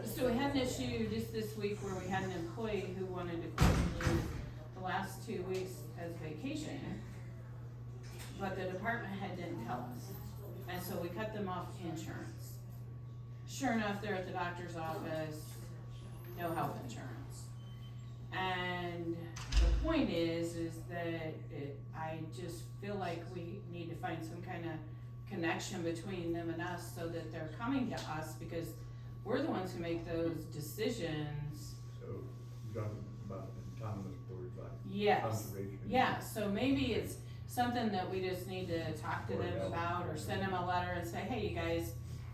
So we had an issue just this week where we had an employee who wanted to use the last 2 weeks as vacation, but the department head didn't tell us, and so we cut them off insurance. Sure enough, they're at the doctor's office, no health insurance. And the point is that I just feel like we need to find some kind of connection between them and us so that they're coming to us, because we're the ones who make those decisions. So, you're talking about the autonomous boards, like Yes, conservation? yeah, so maybe it's something that we just need to talk to them about, or send them a letter and say, hey, you guys,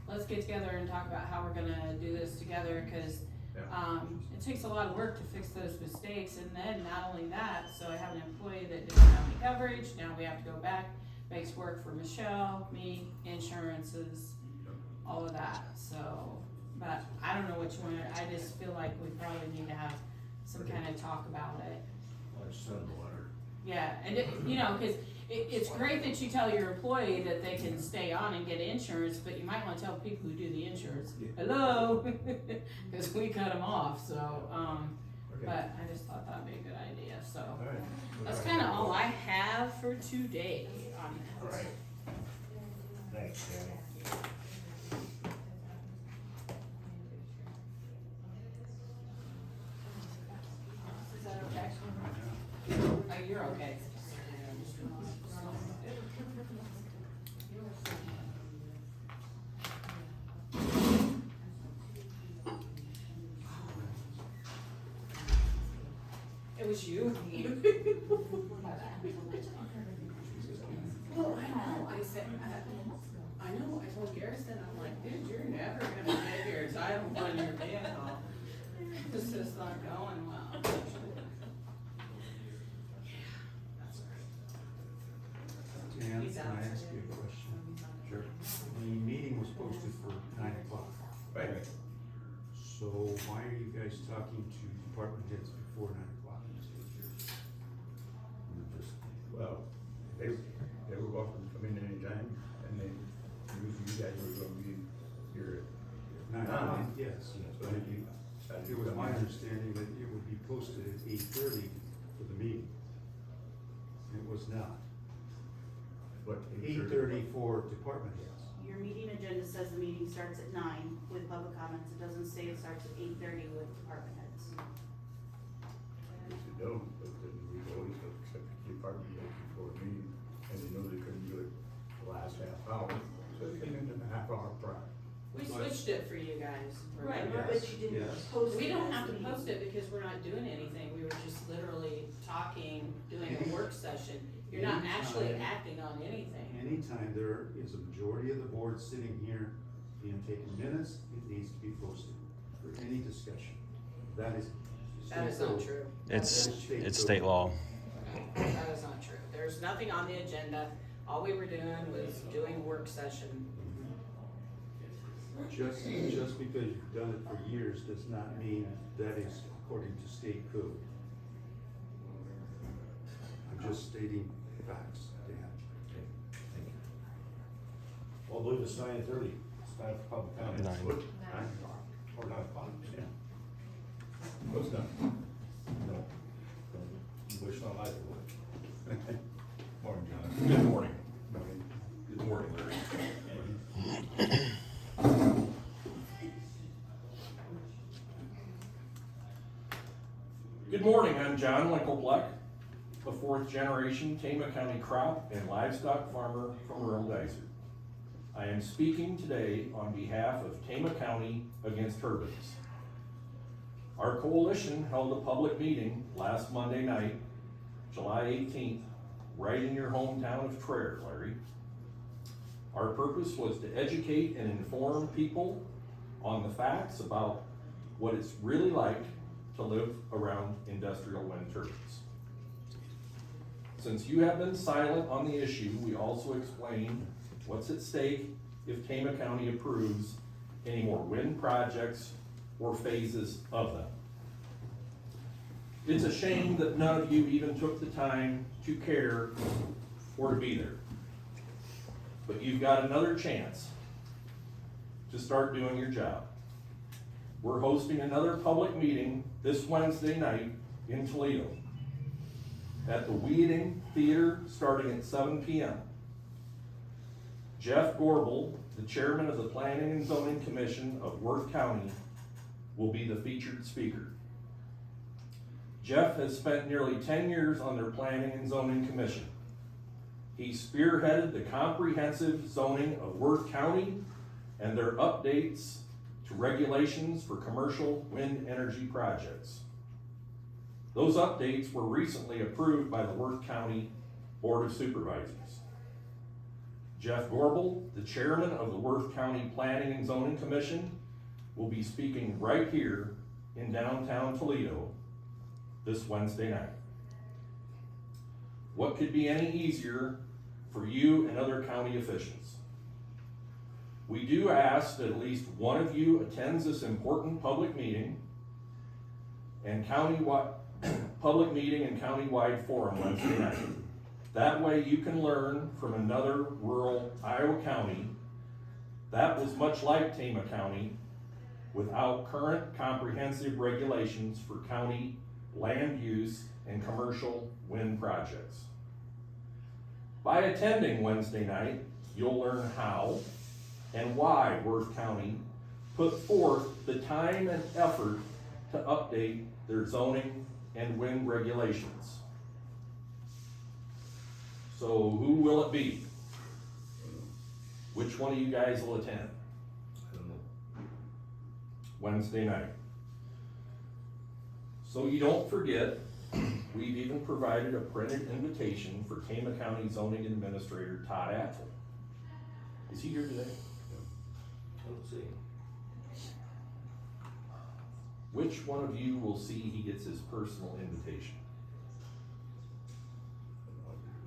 let's get together and talk about how we're gonna do this together, cause it takes a lot of work to fix those mistakes. And then not only that, so I have an employee that didn't have any coverage, now we have to go back, makes work for Michelle, me, insurances, all of that, so. But I don't know what you want, I just feel like we probably need to have some kind of talk about it. Let's send a letter. Yeah, and cause it's great that you tell your employee that they can stay on and get insurance, but you might wanna tell the people who do the insurance, hello, cause we cut them off, so, Okay. but I just thought that'd be a good idea, so. All right. That's kinda all I have for today on that. All right. Thanks, Danny. Is that okay? Oh, you're okay. It was you. Well, I know, I said, I know, I told Garrison, I'm like, dude, you're never gonna get your title on your vehicle. This is not going well. That's Dan, He's can out I ask today. you a question? Sure. The meeting was posted for 9 o'clock. Right. So why are you guys talking to department heads before 9 o'clock? Well, they were welcome to come in anytime, and then usually you guys were gonna be here at 9. Yes. So if you decided to It was come my in- understanding that it would be posted at 8:30 for the meeting. It was not. What, 8:30 for department heads. Your meeting agenda says the meeting starts at 9 with public comments. It doesn't say it starts at 8:30 with department heads. If you don't, but then we always accept the department heads before a meeting, and they know they couldn't do it the last half hour, so they came in a half hour prior. We switched it for you guys. Right, Yes, but you didn't yes. post it. We don't as have a to meeting. post it because we're not doing anything, we were just literally talking, doing a work session. You're not actually Anytime. acting on anything. Anytime there is a majority of the board sitting here being taken minutes, it needs to be posted for any discussion. That is. That is not true. It's state law. That is not true. There's nothing on the agenda. All we were doing was doing a work session. Just because you've done it for years does not mean that is according to state code. I'm just stating facts, Dan. Well, I believe it's 9:30. It's time for public comment. 9. What? 9 o'clock. Or 9 o'clock. Yeah. What's done? No. You wish not either way. Morning, John. Good morning. Good morning, Larry. Good morning, I'm John Linkelbleck, a fourth generation Tama County crop and livestock farmer from rural Geyser. I am speaking today on behalf of Tama County Against Turbines. Our coalition held a public meeting last Monday night, July 18th, right in your hometown of Traer, Larry. Our purpose was to educate and inform people on the facts about what it's really like to live around industrial wind turbines. Since you have been silent on the issue, we also explained what's at stake if Tama County approves any more wind projects or phases of them. It's a shame that none of you even took the time to care or to be there. But you've got another chance. to start doing your job. We're hosting another public meeting this Wednesday night in Toledo at the Weeding Theater starting at 7 p.m. Jeff Gorbel, the chairman of the Planning and Zoning Commission of Worth County, will be the featured speaker. Jeff has spent nearly 10 years on their Planning and Zoning Commission. He spearheaded the comprehensive zoning of Worth County and their updates to regulations for commercial wind energy projects. Those updates were recently approved by the Worth County Board of Supervisors. Jeff Gorbel, the chairman of the Worth County Planning and Zoning Commission, will be speaking right here in downtown Toledo this Wednesday night. What could be any easier for you and other county officials? We do ask that at least one of you attends this important public meeting and countywide forum Wednesday night. That way you can learn from another rural Iowa county that was much like Tama County without current comprehensive regulations for county land use and commercial wind projects. By attending Wednesday night, you'll learn how and why Worth County put forth the time and effort to update their zoning and wind regulations. So who will it be? Which one of you guys will attend? I don't know. Wednesday night. So you don't forget, we've even provided a printed invitation for Tama County Zoning Administrator Todd Atzel. Is he here today? Let's see. Which one of you will see he gets his personal invitation?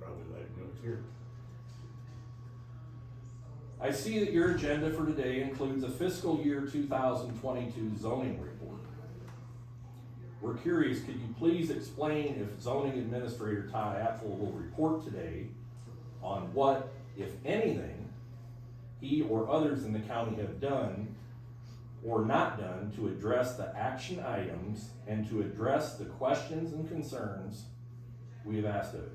Probably let him know it's here. I see that your agenda for today includes a fiscal year 2022 zoning report. We're curious, could you please explain if Zoning Administrator Todd Atzel will report today on what, if anything, he or others in the county have done or not done to address the action items and to address the questions and concerns we have asked of it?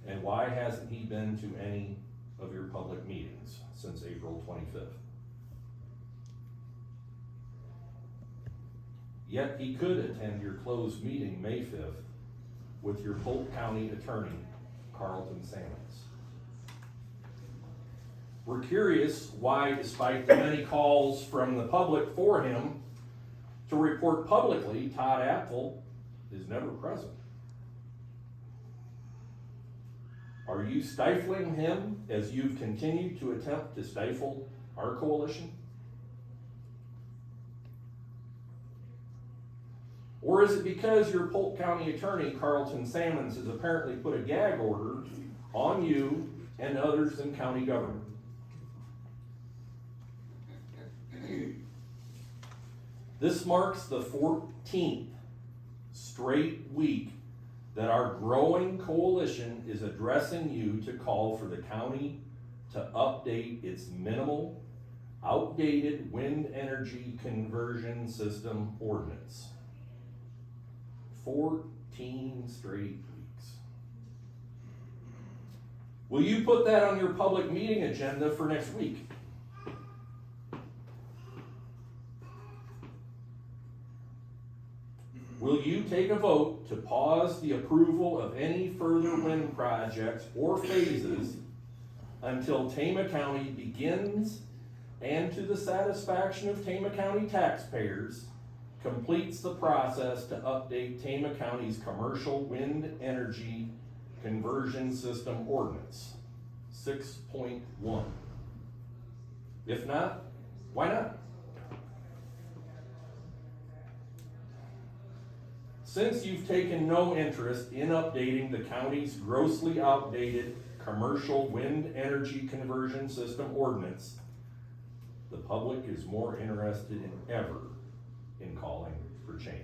And why hasn't he been to any of your public meetings since April 25th? Yet he could attend your closed meeting May 5th with your Polk County attorney, Carlton Sammons. We're curious why, despite the many calls from the public for him to report publicly, Todd Atzel is never present. Are you stifling him as you've continued to attempt to stifle our coalition? Or is it because your Polk County attorney, Carlton Sammons, has apparently put a gag order on you and others in county government? This marks the 14th straight week that our growing coalition is addressing you to call for the county to update its minimal, outdated wind energy conversion system ordinance. 14 straight weeks. Will you put that on your public meeting agenda for next week? Will you take a vote to pause the approval of any further wind projects or phases until Tama County begins and to the satisfaction of Tama County taxpayers completes the process to update Tama County's commercial wind energy conversion system ordinance 6.1? If not, why not? Since you've taken no interest in updating the county's grossly outdated commercial wind energy conversion system ordinance, the public is more interested than ever in calling for change.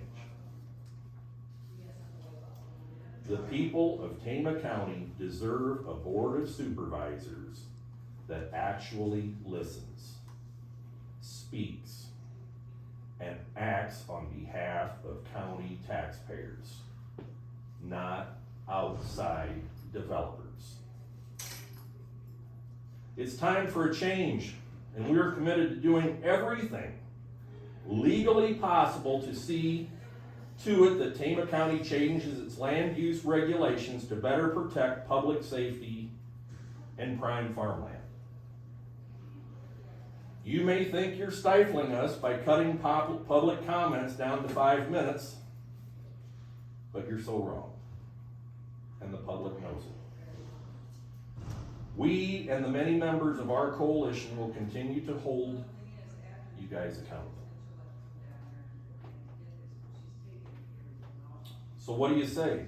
The people of Tama County deserve a board of supervisors that actually listens, speaks, and acts on behalf of county taxpayers, not outside developers. It's time for a change, and we are committed to doing everything legally possible to see to it that Tama County changes its land use regulations to better protect public safety and prime farmland. You may think you're stifling us by cutting public comments down to 5 minutes, but you're so wrong, and the public knows it. We and the many members of our coalition will continue to hold you guys accountable. So what do you say?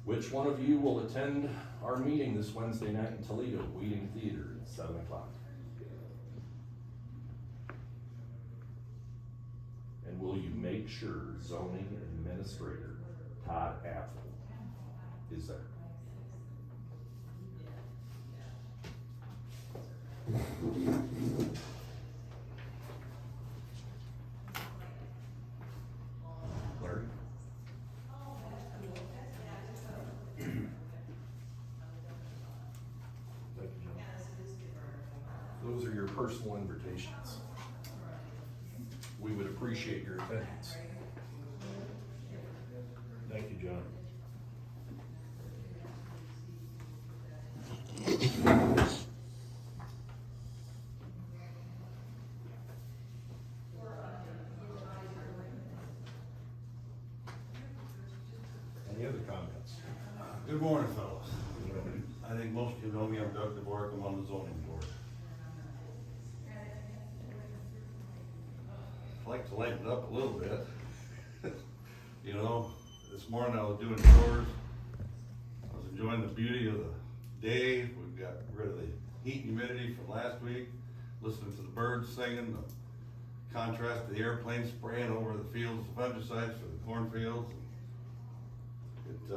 Which one of you will attend our meeting this Wednesday night in Toledo, Wheating Theater at 7 o'clock? And will you make sure zoning administrator Todd Apfel is there? Larry? Those are your personal invitations. We would appreciate your attendance. Thank you, John. Any other comments? Good morning, fellas. I think most of you know me, I'm Doug DeVork, I'm on the zoning board. I'd like to lighten it up a little bit. You know, this morning I was doing chores, I was enjoying the beauty of the day, we got rid of the heat and humidity from last week, listening to the birds singing, the contrast to the airplanes spraying over the fields of fungicides for the cornfields. It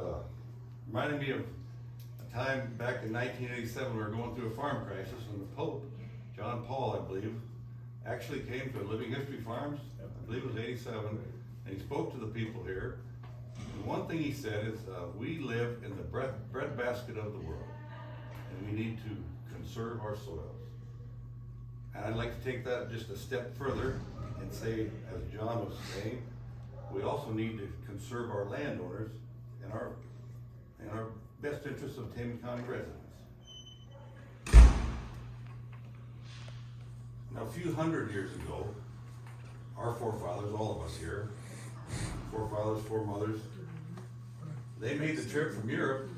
reminded me of a time back in 1987 we were going through a farm crisis, and the Pope, John Paul, I believe, actually came to Living History Farms, I believe it was 87, and he spoke to the people here. And one thing he said is, we live in the bread basket of the world, and we need to conserve our soils. And I'd like to take that just a step further and say, as John was saying, we also need to conserve our landowners and our best interests of Tama County residents. Now, a few hundred years ago, our forefathers, all of us here, forefathers, foremothers, they made the trip from Europe,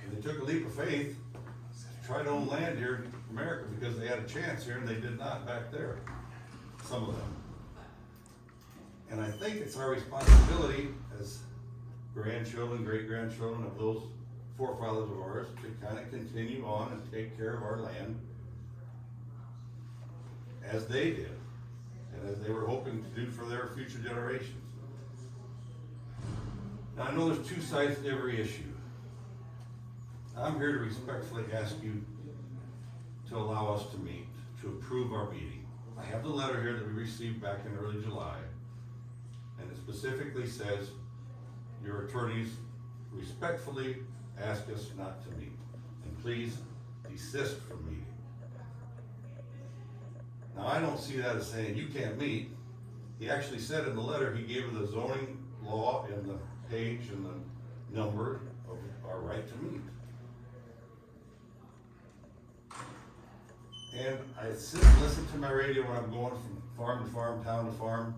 and they took a leap of faith to try to own land here in America because they had a chance here and they did not back there, some of them. And I think it's our responsibility as grandchildren, great-grandchildren of those forefathers of ours to kind of continue on and take care of our land as they did, and as they were hoping to do for their future generations. Now, I know there's two sides to every issue. I'm here to respectfully ask you to allow us to meet, to approve our meeting. I have the letter here that we received back in early July, and it specifically says your attorneys respectfully ask us not to meet, and please desist from meeting. Now, I don't see that as saying you can't meet. He actually said in the letter, he gave the zoning law and the page and the number of our right to meet. And I sit and listen to my radio when I'm going from farm to farm, town to farm.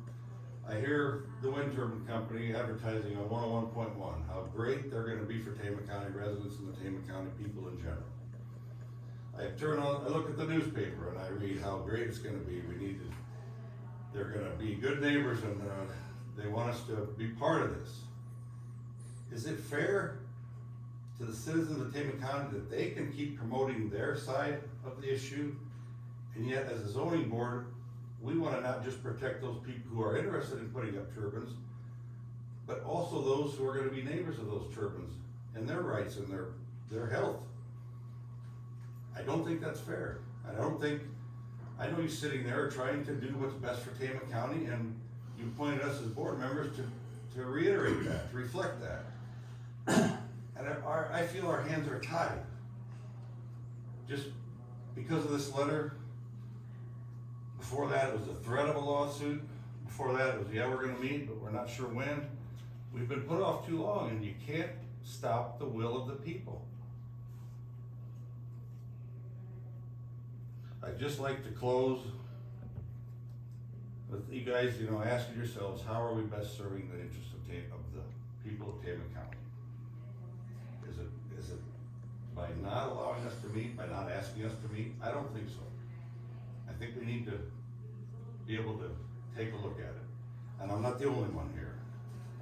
I hear the wind turbine company advertising on 101.1, how great they're gonna be for Tama County residents and the Tama County people in general. I look at the newspaper and I read how great it's gonna be. They're gonna be good neighbors and they want us to be part of this. Is it fair to the citizens of Tama County that they can keep promoting their side of the issue? And yet, as a zoning board, we wanna not just protect those people who are interested in putting up turbines, but also those who are gonna be neighbors of those turbines and their rights and their health. I don't think that's fair. I know you're sitting there trying to do what's best for Tama County, and you appointed us as board members to reiterate that, to reflect that. And I feel our hands are tied. Just because of this letter. Before that, it was the threat of a lawsuit. Before that, it was, yeah, we're gonna meet, but we're not sure when. We've been put off too long, and you can't stop the will of the people. I'd just like to close with you guys, asking yourselves, how are we best serving the interests of the people of Tama County? Is it by not allowing us to meet, by not asking us to meet? I don't think so. I think we need to be able to take a look at it. And I'm not the only one here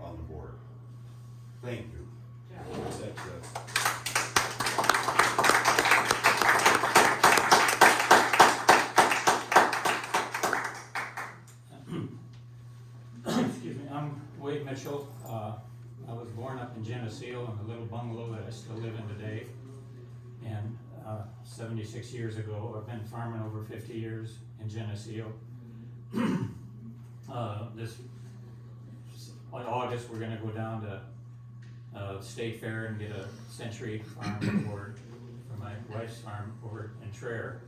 on the board. Thank you. Excuse me, I'm Wade Mitchell. I was born up in Geneseo in a little bungalow that I still live in today. And 76 years ago, I've been farming over 50 years in Geneseo. This August, we're gonna go down to State Fair and get a Century Farm Award for my wife's farm over in Traer.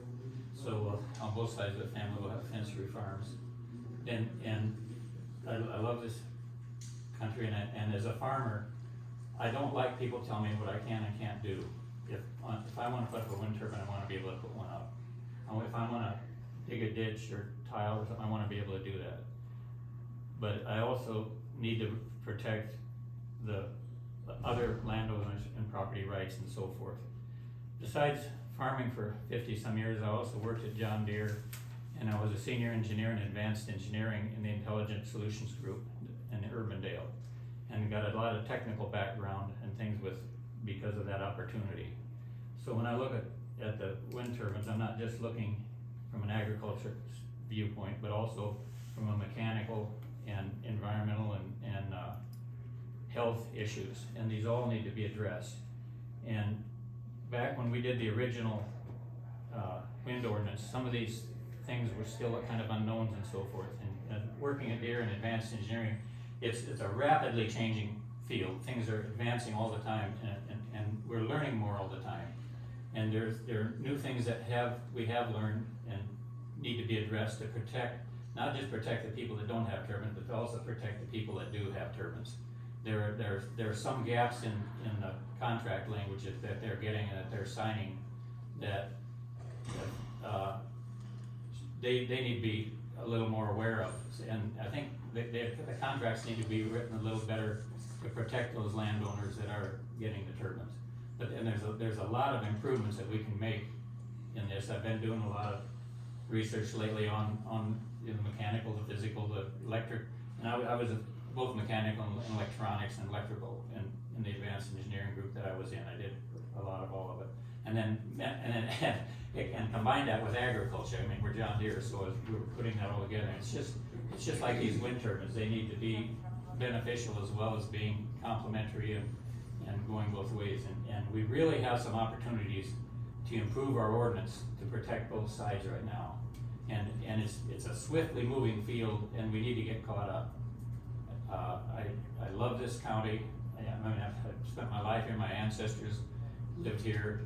So on both sides of the family, we'll have Century Farms. And I love this country, and as a farmer, I don't like people telling me what I can and can't do. If I want to put up a wind turbine, I want to be able to put one up. If I want to dig a ditch or tile or something, I want to be able to do that. But I also need to protect the other landowners and property rights and so forth. Besides farming for 50 some years, I also worked at John Deere, and I was a senior engineer in advanced engineering in the Intelligent Solutions Group in Urbandale, and got a lot of technical background and things because of that opportunity. So when I look at the wind turbines, I'm not just looking from an agriculture viewpoint, but also from a mechanical and environmental and health issues, and these all need to be addressed. And back when we did the original wind ordinance, some of these things were still kind of unknowns and so forth. And working at Deere in advanced engineering, it's a rapidly changing field. Things are advancing all the time, and we're learning more all the time. And there are new things that we have learned and need to be addressed to protect, not just protect the people that don't have turbines, but to also protect the people that do have turbines. There are some gaps in the contract language that they're getting and that they're signing that they need to be a little more aware of. And I think the contracts need to be written a little better to protect those landowners that are getting the turbines. And there's a lot of improvements that we can make in this. I've been doing a lot of research lately on the mechanical, the physical, the electric, and I was both mechanical and electronics and electrical in the advanced engineering group that I was in. I did a lot of all of it, and combine that with agriculture. I mean, we're John Deere, so as we were putting that all together, it's just like these wind turbines. They need to be beneficial as well as being complementary and going both ways. And we really have some opportunities to improve our ordinance to protect both sides right now. And it's a swiftly moving field, and we need to get caught up. I love this county. I mean, I've spent my life here. My ancestors lived here.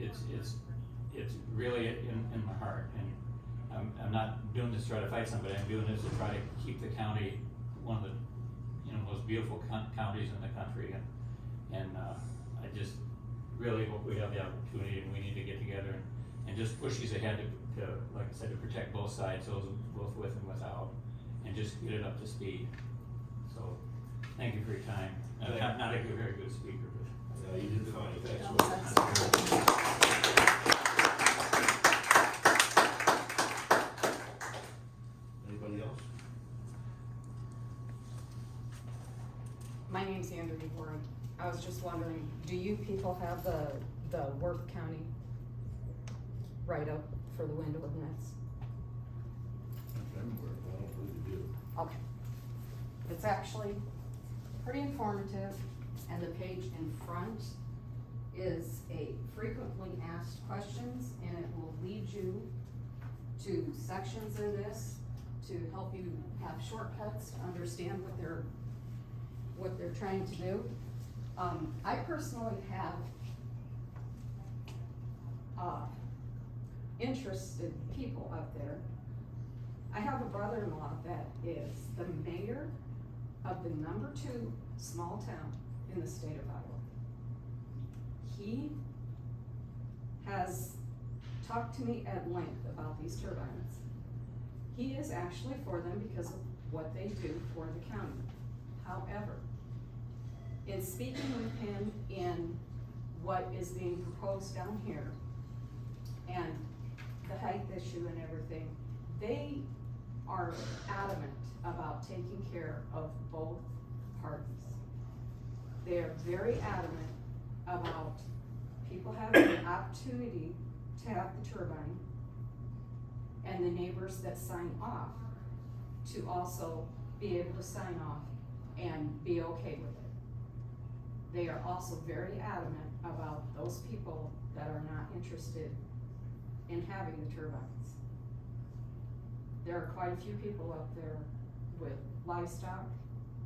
It's really in my heart. And I'm not doing this to try to fight somebody. I'm doing this to try to keep the county one of the most beautiful counties in the country. And I just really hope we have the opportunity, and we need to get together and just push these ahead to, like I said, to protect both sides, those both with and without, and just get it up to speed. So, thank you for your time. Not a very good speaker, but you did fine. Thanks. Anybody else? My name's Andrew DeBoer. I was just wondering, do you people have the Worth County write-up for the wind ordinance? I don't believe you do. Okay. It's actually pretty informative, and the page in front is a frequently asked questions, and it will lead you to sections in this to help you have shortcuts to understand what they're trying to do. I personally have interested people up there. I have a brother-in-law that is the mayor of the number 2 small town in the state of Iowa. He has talked to me at length about these turbines. He is actually for them because of what they do for the county. However, in speaking with him in what is being proposed down here and the height issue and everything, they are adamant about taking care of both parties. They are very adamant about people having the opportunity to have the turbine and the neighbors that sign off to also be able to sign off and be okay with it. They are also very adamant about those people that are not interested in having the turbines. There are quite a few people up there with livestock,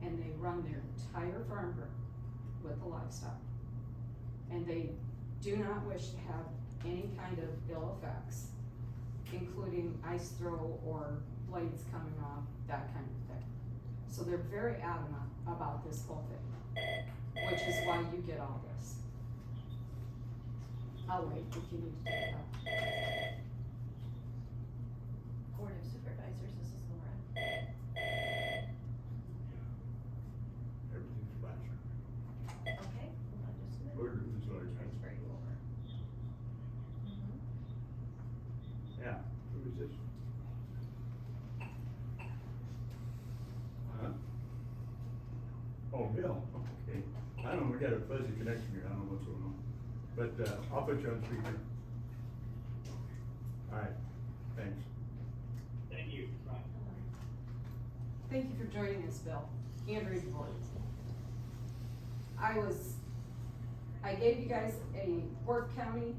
and they run their entire farm with the livestock. And they do not wish to have any kind of ill effects, including ice throw or blades coming off, that kind of thing. So they're very adamant about this whole thing, which is why you get all this. I'll wait if you need to take it up. Board of Supervisors, this is Laura. Everything's flashing. Okay, hold on just a minute. Order is always Transfer you over. Yeah, who is this? Huh? Oh, Bill, okay. I don't know, we got a fuzzy connection here, I don't know what's going on. But, I'll put you on speaker. Alright, thanks. Thank you. Bye. Thank you for joining us, Bill. Andrew DeVore. I gave you guys a Worth County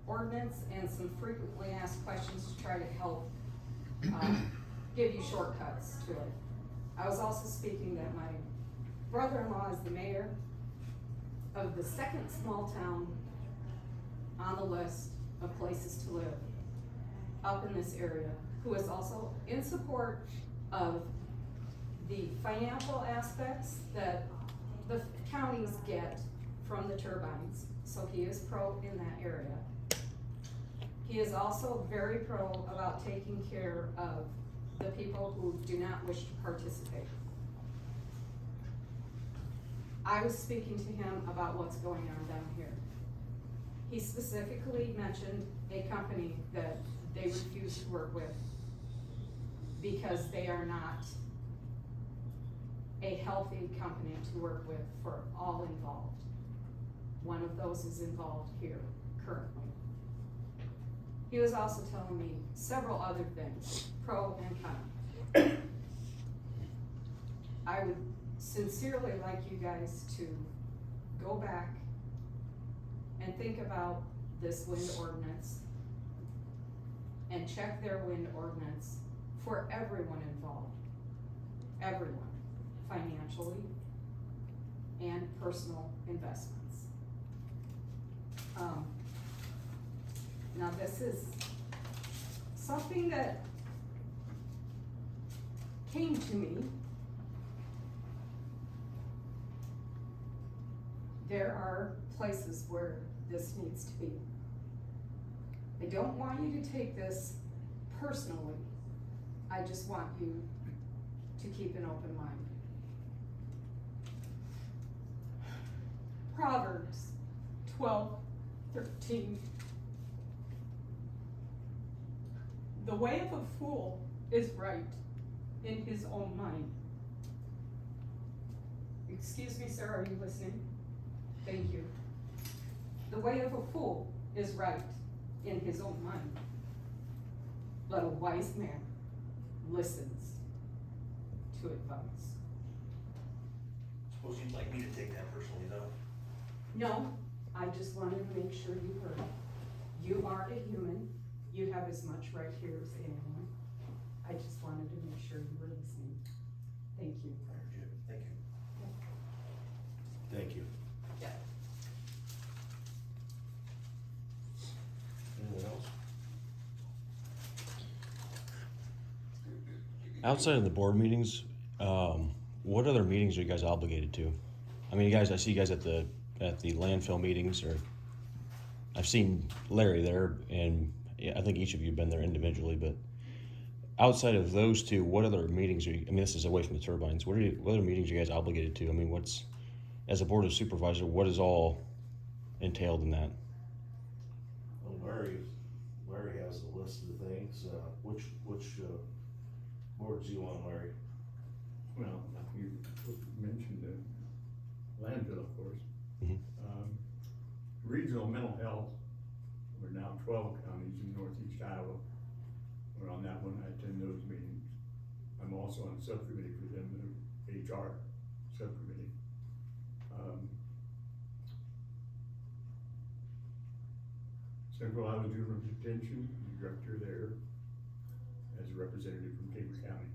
ordinance and some frequently asked questions to try to help, give you shortcuts to it. I was also speaking that my brother-in-law is the mayor of the second small town on the list of places to live up in this area, who is also in support of the financial aspects that the counties get from the turbines, so he is pro in that area. He is also very pro about taking care of the people who do not wish to participate. I was speaking to him about what's going on down here. He specifically mentioned a company that they refuse to work with because they are not a healthy company to work with for all involved. One of those is involved here currently. He was also telling me several other things, pro and con. I would sincerely like you guys to go back and think about this wind ordinance and check their wind ordinance for everyone involved. Everyone, financially and personal investments. Now this is something that came to me. There are places where this needs to be. I don't want you to take this personally. I just want you to keep an open mind. Proverbs 12:13. The way of a fool is right in his own mind. Excuse me, sir, are you listening? Thank you. The way of a fool is right in his own mind, but a wise man listens to advice. suppose you'd like me to take that personally, though? No, I just wanted to make sure you heard. You are a human, you have as much right here as anyone. I just wanted to make sure you were listening. Thank you. Thank you. Thank you. Yeah. Anyone else? Outside of the board meetings, what other meetings are you guys obligated to? I mean, I see you guys at the landfill meetings, or I've seen Larry there, and yeah, I think each of you have been there individually, but outside of those two, what other meetings are you, I mean, this is away from the turbines, what other meetings are you guys obligated to? I mean, as a board of supervisor, what is all entailed in that? Well, Larry has a list of things, which boards do you want, Larry? Well, you mentioned the landfill, of course. Mhm. Regional mental health, we're now 12 counties in northeast Iowa. We're on that one, I attend those meetings. I'm also on a subcommittee for them, the HR subcommittee. Central Iowa Juvenile Detention, the director there, as a representative from Tama County.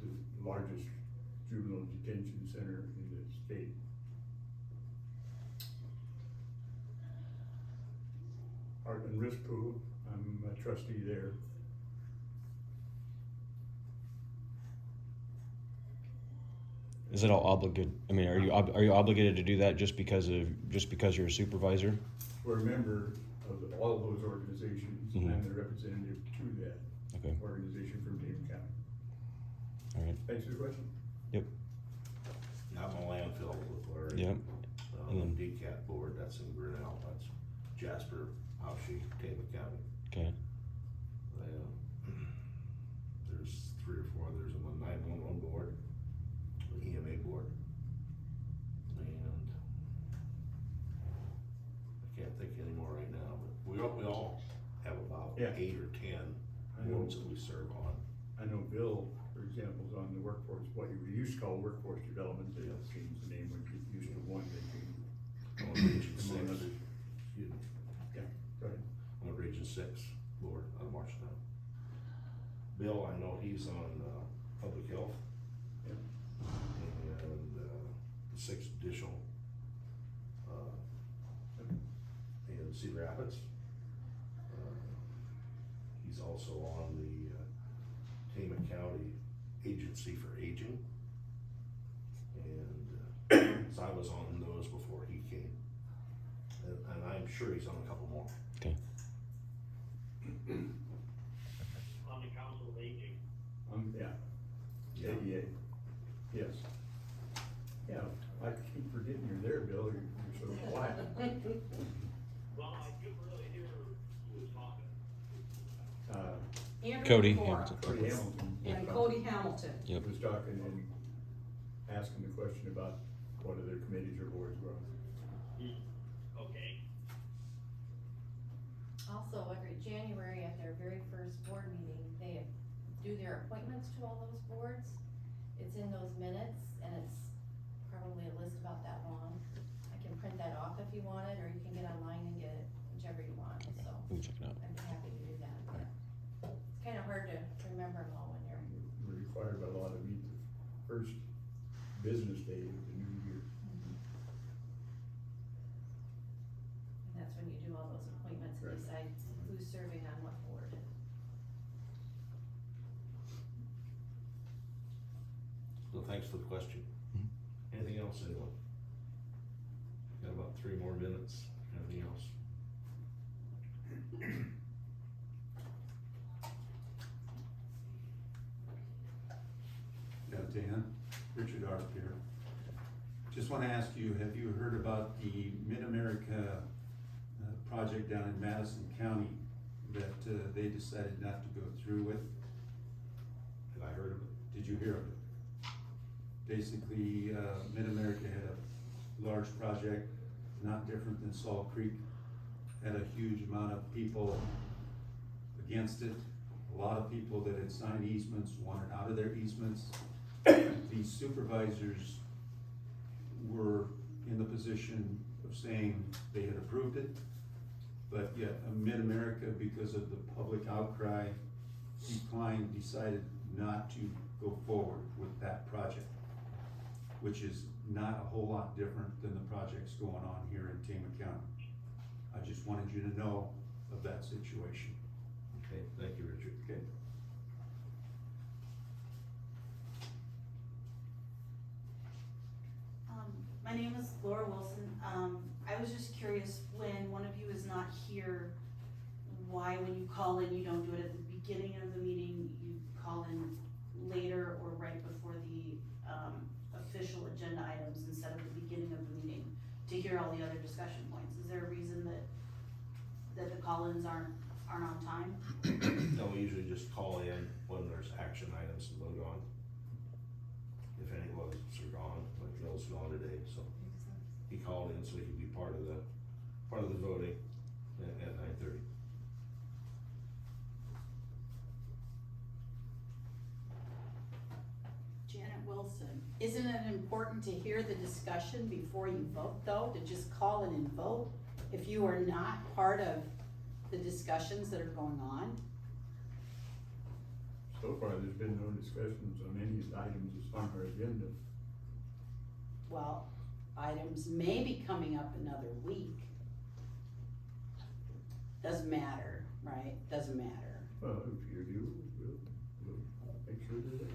It's the largest juvenile detention center in the state. Art and Risk Pool, I'm a trustee there. Is it all obligated, I mean, are you obligated to do that just because you're a supervisor? We're a member of all of those organizations, and I'm the representative to that Okay, organization from Tama County. all right, Thanks for the question. yep, I'm on landfill with Larry. yep, On the TCAT board, that's in Grinnell, that's Jasper, Howshey, Tama County. okay, There's 3 or 4, there's a 911 board, an EMA board, and I can't think anymore right now, but we all have about Yeah. 8 or 10 I know. boards that we serve on. I know Bill, for example, is on the workforce, what you used to call workforce development, they changed the name when you used to one, they changed it. I'm on Region Among 6. others. Excuse me. Yeah, go ahead. I'm on Region 6 board on Marshalltown. Bill, I know he's on public health. Yep. And the 6th additional in Cedar Rapids. He's also on the Tama County Agency for Aging. And so I was on those before he came. And I'm sure he's on a couple more. okay. On the Council of Aging. Yeah. AEA, yes. Yeah, I keep forgetting you're there, Bill, you're so quiet. Well, I couldn't really hear who was talking. Andrew Cody Cora Hamilton. Cody Hamilton. And Cody Hamilton. Yep. Was talking and asking the question about what other committees or boards were on. Okay. Also, every January at their very first board meeting, they do their appointments to all those boards. It's in those minutes, and it's probably a list about that long. I can print that off if you want it, or you can get online and get it, whichever you want, so. We can check it out. I'm happy to do that, but it's kinda hard to remember them all when you're. We're required by law to meet the first business day of the new year. And that's when you do all those appointments and Right. decide who's serving on what board. So thanks for the question. Anything else, anyone? Got about 3 more minutes. Anything else? Yeah, Dan, Richard Arp here. Just wanna ask you, have you heard about the Mid-America project down in Madison County that they decided not to go through with? Have I heard of it? Did you hear of it? Basically, Mid-America had a large project, not different than Salt Creek, had a huge amount of people against it. A lot of people that had signed easements wanted out of their easements. These supervisors position of saying they had approved it, but yet Mid-America, because of the public outcry, decided not to go forward with that project, which is not a whole lot different than the projects going on here in Tama County. I just wanted you to know of that situation. Okay, thank you, Richard. Okay. My name is Laura Wilson. I was just curious, when one of you is not here, why when you call in, you don't do it at the beginning of the meeting, you call in later or right before the, official agenda items instead of the beginning of the meeting to hear all the other discussion points? Is there a reason that the call-ins aren't on time? No, we usually just call in when there's action items to vote on. If any of us are gone, like Bill's gone today, so he called in so he could be part of the voting at 9:30. Janet Wilson, isn't it important to hear the discussion before you vote though, to just call in and vote if you are not part of the discussions that are going on? So far, there's been no discussions on any of the items that's on our agenda. Well, items may be coming up another week. Doesn't matter, right? Doesn't matter. Well, if you do, we'll make sure that it.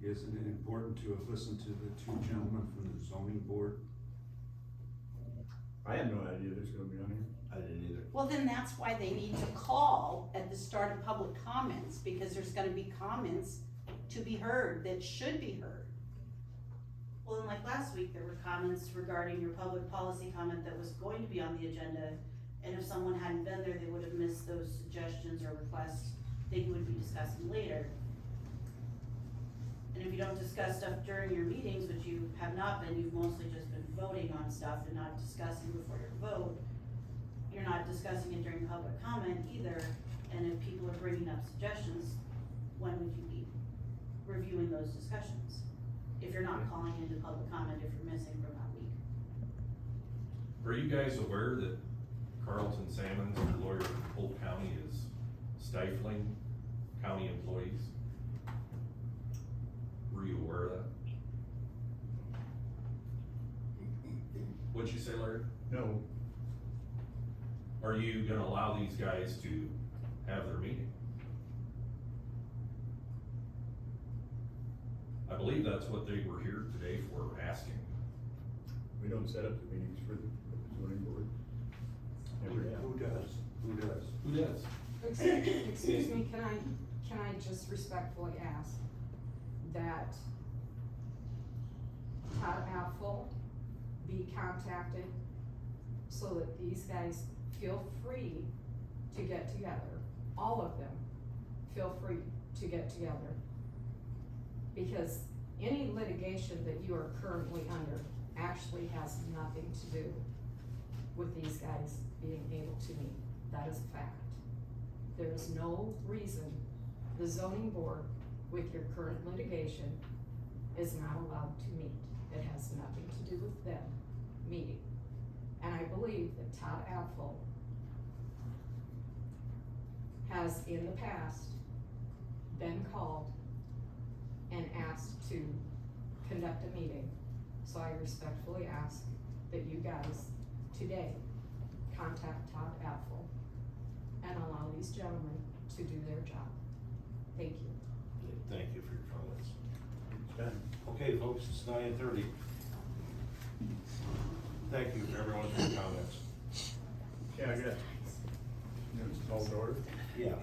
Isn't it important to have listened to the two gentlemen from the zoning board? I had no idea this was gonna be on here. I didn't either. Well, then that's why they need to call at the start of public comments, because there's gonna be comments to be heard that should be heard. Well, and like last week, there were comments regarding your public policy comment that was going to be on the agenda, and if someone hadn't been there, they would have missed those suggestions or requests that you would be discussing later. And if you don't discuss stuff during your meetings, which you have not been, you've mostly just been voting on stuff and not discussing before your vote, you're not discussing it during public comment either, and if people are bringing up suggestions, when would you be reviewing those discussions? If you're not calling into public comment, if you're missing from that week. Are you guys aware that Carlton Salmons, the lawyer from Polk County, is stifling county employees? Were you aware of that? What'd you say, Larry? No, Are you gonna allow these guys to have their meeting? I believe that's what they were here today for, asking. we don't set up the meetings for the zoning board. Never have. Who does? Who does? Who does? Excuse me, can I just respectfully ask that Todd Apfel be contacted so that these guys feel free to get together, all of them feel free to get together. Because any litigation that you are currently under actually has nothing to do with these guys being able to meet. That is a fact. There is no reason the zoning board with your current litigation is not allowed to meet. It has nothing to do with them meeting. And I believe that Todd Apfel has in the past been called and asked to conduct a meeting. So I respectfully ask that you guys today contact Todd Apfel and allow these gentlemen to do their job. Thank you. Thank you for your comments. It's done. Okay, folks, it's 9:30. Thank you everyone for your comments. Yeah, I got, it's called to order. Yeah.